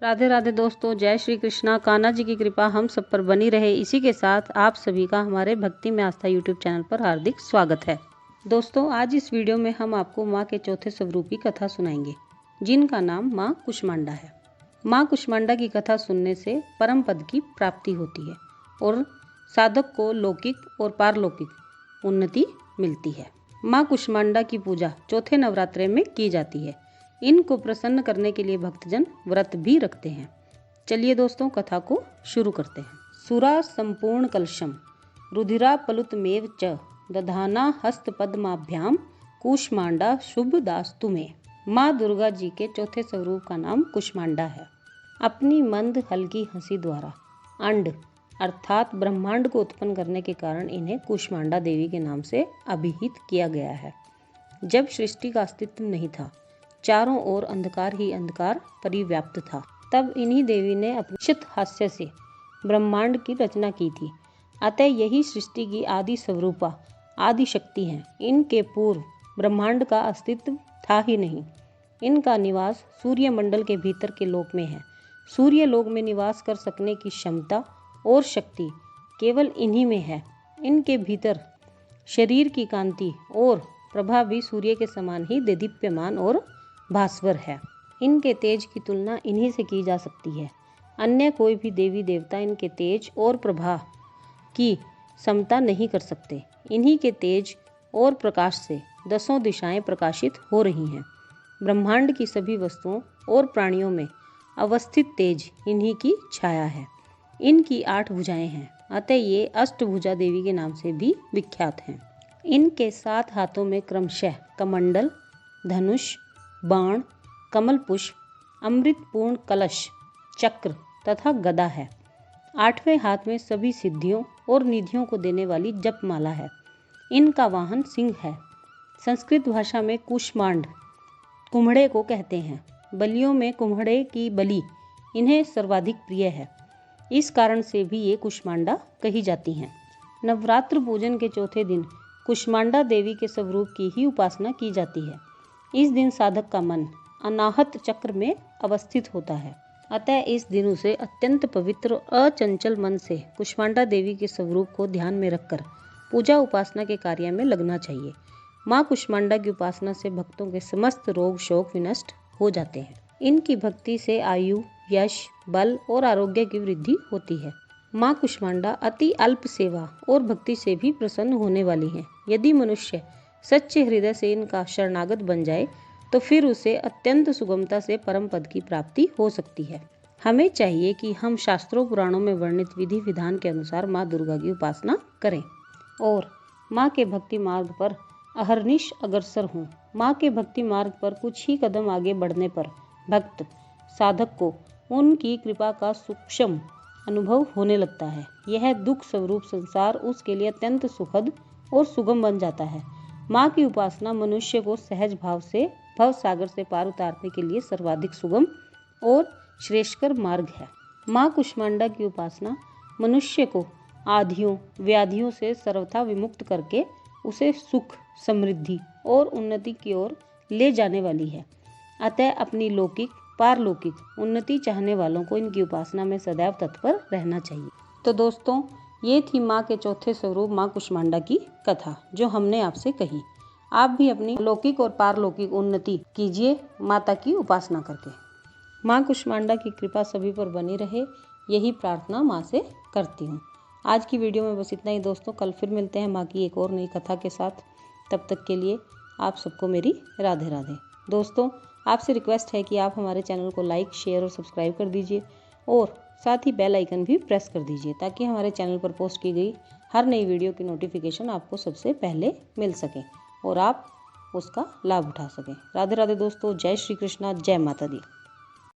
राधे राधे दोस्तों, जय श्री कृष्णा। कान्हा जी की कृपा हम सब पर बनी रहे। इसी के साथ आप सभी का हमारे भक्ति में आस्था यूट्यूब चैनल पर हार्दिक स्वागत है। दोस्तों, आज इस वीडियो में हम आपको माँ के चौथे स्वरूप की कथा सुनाएंगे, जिनका नाम माँ कुष्मांडा है। माँ कुष्मांडा की कथा सुनने से परम पद की प्राप्ति होती है और साधक को लौकिक और पारलौकिक उन्नति मिलती है। माँ कुष्मांडा की पूजा चौथे नवरात्रे में की जाती है। इनको प्रसन्न करने के लिए भक्तजन व्रत भी रखते हैं। चलिए दोस्तों, कथा को शुरू करते हैं। सुरा संपूर्ण कलशम रुधिरा पलुतमेव च दधाना हस्त पद्माभ्याम कुष्मांडा शुभ दास्तु में। माँ दुर्गा जी के चौथे स्वरूप का नाम कुष्मांडा है। अपनी मंद हल्की हंसी द्वारा अंड अर्थात ब्रह्मांड को उत्पन्न करने के कारण इन्हें कुष्मांडा देवी के नाम से अभिहित किया गया है। जब सृष्टि का अस्तित्व नहीं था, चारों ओर अंधकार ही अंधकार परिव्याप्त था, तब इन्हीं देवी ने अपने निश्चित हास्य से ब्रह्मांड की रचना की थी। अतः यही सृष्टि की आदि स्वरूपा आदि शक्ति हैं। इनके पूर्व ब्रह्मांड का अस्तित्व था ही नहीं। इनका निवास सूर्य मंडल के भीतर के लोक में है। सूर्य लोक में निवास कर सकने की क्षमता और शक्ति केवल इन्हीं में है। इनके भीतर शरीर की कांति और प्रभा भी सूर्य के समान ही देदीप्यमान और भास्वर है। इनके तेज की तुलना इन्हीं से की जा सकती है। अन्य कोई भी देवी देवता इनके तेज और प्रभा की समता नहीं कर सकते। इन्हीं के तेज और प्रकाश से दसों दिशाएं प्रकाशित हो रही हैं। ब्रह्मांड की सभी वस्तुओं और प्राणियों में अवस्थित तेज इन्हीं की छाया है। इनकी 8 भुजाएं हैं, अतः ये अष्टभुजा देवी के नाम से भी विख्यात हैं। इनके 7 हाथों में क्रमशः कमंडल, धनुष, बाण, कमल पुष्प, अमृतपूर्ण कलश, चक्र तथा गदा है। 8वें हाथ में सभी सिद्धियों और निधियों को देने वाली जपमाला है। इनका वाहन सिंह है। संस्कृत भाषा में कुष्मांड कुम्हड़े को कहते हैं। बलियों में कुम्हड़े की बलि इन्हें सर्वाधिक प्रिय है। इस कारण से भी ये कुष्मांडा कही जाती हैं। नवरात्र पूजन के चौथे दिन कुष्मांडा देवी के स्वरूप की ही उपासना की जाती है। इस दिन साधक का मन अनाहत चक्र में अवस्थित होता है। अतः इस दिन उसे अत्यंत पवित्र और अचंचल मन से कुष्मांडा देवी के स्वरूप को ध्यान में रखकर पूजा उपासना के कार्य में लगना चाहिए। माँ कुष्मांडा की उपासना से भक्तों के समस्त रोग शोक विनष्ट हो जाते हैं। इनकी भक्ति से आयु, यश, बल और आरोग्य की वृद्धि होती है। माँ कुष्मांडा अति अल्प सेवा और भक्ति से भी प्रसन्न होने वाली है। यदि मनुष्य सच्चे हृदय से इनका शरणागत बन जाए तो फिर उसे अत्यंत सुगमता से परम पद की प्राप्ति हो सकती है। हमें चाहिए कि हम शास्त्रों पुराणों में वर्णित विधि विधान के अनुसार माँ दुर्गा की उपासना करें और माँ के भक्ति मार्ग पर अहर्निश अग्रसर हों। माँ के भक्ति मार्ग पर कुछ ही कदम आगे बढ़ने पर भक्त साधक को उनकी कृपा का सूक्ष्म अनुभव होने लगता है। यह दुख स्वरूप संसार उसके लिए अत्यंत सुखद और सुगम बन जाता है। माँ की उपासना मनुष्य को सहज भाव से भव सागर से पार उतारने के लिए सर्वाधिक सुगम और श्रेष्ठकर मार्ग है। माँ कुष्मांडा की उपासना मनुष्य को आधियों व्याधियों से सर्वथा विमुक्त करके उसे सुख, समृद्धि और उन्नति की ओर ले जाने वाली है। अतः अपनी लौकिक पारलौकिक उन्नति चाहने वालों को इनकी उपासना में सदैव तत्पर रहना चाहिए। तो दोस्तों, ये थी माँ के चौथे स्वरूप माँ कुष्मांडा की कथा जो हमने आपसे कही। आप भी अपनी लौकिक और पारलौकिक उन्नति कीजिए माता की उपासना करके। माँ कुष्मांडा की कृपा सभी पर बनी रहे, यही प्रार्थना माँ से करती हूँ। आज की वीडियो में बस इतना ही दोस्तों। कल फिर मिलते हैं माँ की एक और नई कथा के साथ। तब तक के लिए आप सबको मेरी राधे राधे। दोस्तों, आपसे रिक्वेस्ट है कि आप हमारे चैनल को लाइक, शेयर और सब्सक्राइब कर दीजिए और साथ ही बेल आइकन भी प्रेस कर दीजिए ताकि हमारे चैनल पर पोस्ट की गई हर नई वीडियो की नोटिफिकेशन आपको सबसे पहले मिल सके और आप उसका लाभ उठा सकें। राधे राधे दोस्तों, जय श्री कृष्णा, जय माता दी।